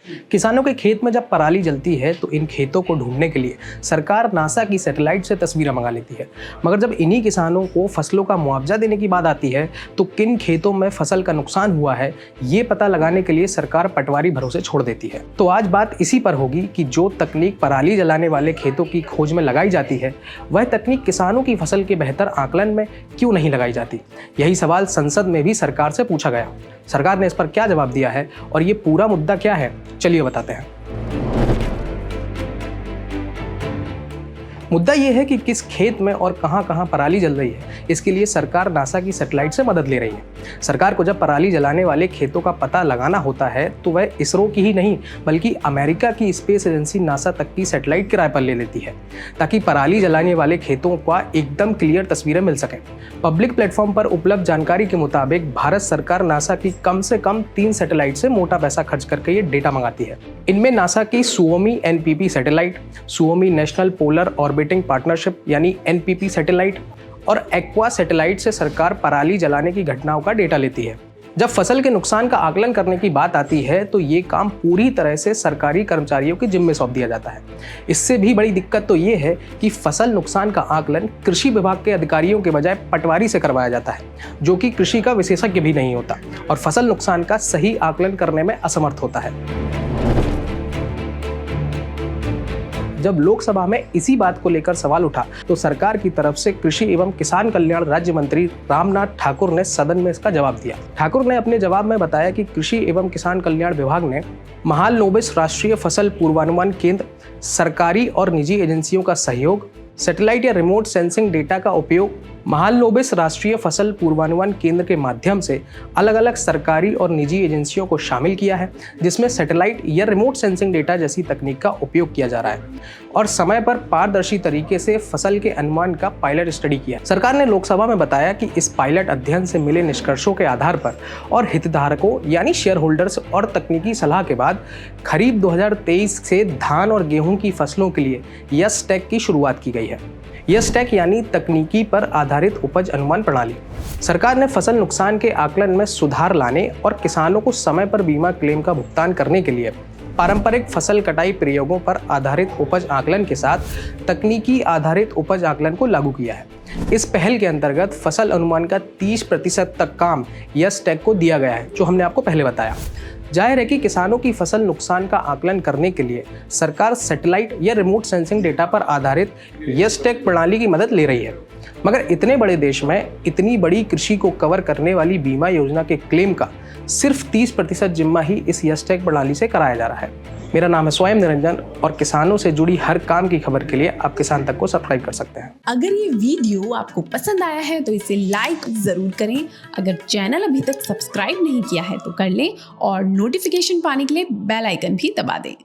किसानों के खेत में जब पराली जलती है तो इन खेतों को ढूंढने के लिए सरकार नासा की सैटेलाइट से तस्वीरें मंगा लेती है। मगर जब इन्हीं किसानों को फसलों का मुआवजा देने की बात आती है तो किन खेतों में फसल का नुकसान हुआ है ये पता लगाने के लिए सरकार पटवारी भरोसे छोड़ देती है। तो आज बात इसी पर होगी कि जो तकनीक पराली जलाने वाले खेतों की खोज में लगाई जाती है वह तकनीक किसानों की फसल के बेहतर आकलन में क्यों नहीं लगाई जाती। यही सवाल संसद में भी सरकार से पूछा गया। सरकार ने इस पर क्या जवाब दिया है और ये पूरा मुद्दा क्या है, चलिए बताते हैं। मुद्दा ये है कि किस खेत में और कहां कहां पराली जल रही है, इसके लिए सरकार नासा की सैटेलाइट से मदद ले रही है। सरकार को जब पराली जलाने वाले खेतों का पता लगाना होता है तो वह इसरो की ही नहीं बल्कि अमेरिका की स्पेस एजेंसी नासा तक की सैटेलाइट किराए पर ले लेती है ताकि पराली जलाने वाले खेतों का एकदम क्लियर तस्वीरें मिल सकें। पब्लिक प्लेटफॉर्म पर उपलब्ध जानकारी के मुताबिक भारत सरकार नासा की कम से कम 3 सैटेलाइट से मोटा पैसा खर्च करके ये डेटा मंगाती है। इनमें नासा की Suomi NPP satellite, Suomi national polar orbiting partnership यानी एनपीपी सैटेलाइट और एक्वा सैटेलाइट से सरकार पराली जलाने की घटनाओं का डेटा लेती है। जब फसल के नुकसान का आकलन करने की बात आती है तो ये काम पूरी तरह से सरकारी कर्मचारियों के जिम्मे सौंप दिया जाता है। इससे भी बड़ी दिक्कत तो ये है कि फसल नुकसान का आकलन कृषि विभाग के अधिकारियों के बजाय पटवारी से करवाया जाता है, जो कि कृषि का विशेषज्ञ भी नहीं होता और फसल नुकसान का सही आकलन करने में असमर्थ होता है। जब लोकसभा में इसी बात को लेकर सवाल उठा तो सरकार की तरफ से कृषि एवं किसान कल्याण राज्य मंत्री रामनाथ ठाकुर ने सदन में इसका जवाब दिया। ठाकुर ने अपने जवाब में बताया कि कृषि एवं किसान कल्याण विभाग ने महालनोबिस राष्ट्रीय फसल पूर्वानुमान केंद्र, सरकारी और निजी एजेंसियों का सहयोग, सैटेलाइट या रिमोट सेंसिंग डेटा का उपयोग महालनोबिस राष्ट्रीय फसल पूर्वानुमान केंद्र के माध्यम से अलग अलग सरकारी और निजी एजेंसियों को शामिल किया है, जिसमें सैटेलाइट या रिमोट सेंसिंग डेटा जैसी तकनीक का उपयोग किया जा रहा है और समय पर पारदर्शी तरीके से फसल के अनुमान का पायलट स्टडी किया। सरकार ने लोकसभा में बताया कि इस पायलट अध्ययन से मिले निष्कर्षों के आधार पर और हितधारकों यानी शेयर होल्डर्स और तकनीकी सलाह के बाद खरीफ 2023 से धान और गेहूं की फसलों के लिए यस टैग की शुरुआत की गई है। यस टैग यानी तकनीकी पर आधारित उपज अनुमान प्रणाली। सरकार ने फसल नुकसान के आकलन में सुधार लाने और किसानों को समय पर बीमा क्लेम का भुगतान करने के लिए पारंपरिक फसल कटाई प्रयोगों पर आधारित उपज आकलन के साथ तकनीकी आधारित उपज आकलन को लागू किया है। इस पहल के अंतर्गत फसल अनुमान का 30% तक काम यस टैग को दिया गया है, जो हमने आपको पहले बताया। जाहिर है कि किसानों की फसल नुकसान का आकलन करने के लिए सरकार सैटेलाइट या रिमोट सेंसिंग डेटा पर आधारित यस टैग प्रणाली की मदद ले रही है। मगर इतने बड़े देश में इतनी बड़ी कृषि को कवर करने वाली बीमा योजना के क्लेम का सिर्फ 30% जिम्मा ही इस यस टैग प्रणाली से कराया जा रहा है। मेरा नाम है स्वयं निरंजन और किसानों से जुड़ी हर काम की खबर के लिए आप किसान तक को सब्सक्राइब कर सकते हैं। अगर ये वीडियो आपको पसंद आया है तो इसे लाइक जरूर करें। अगर चैनल अभी तक सब्सक्राइब नहीं किया है तो कर लें और नोटिफिकेशन पाने के लिए बेल आइकन भी दबा दें।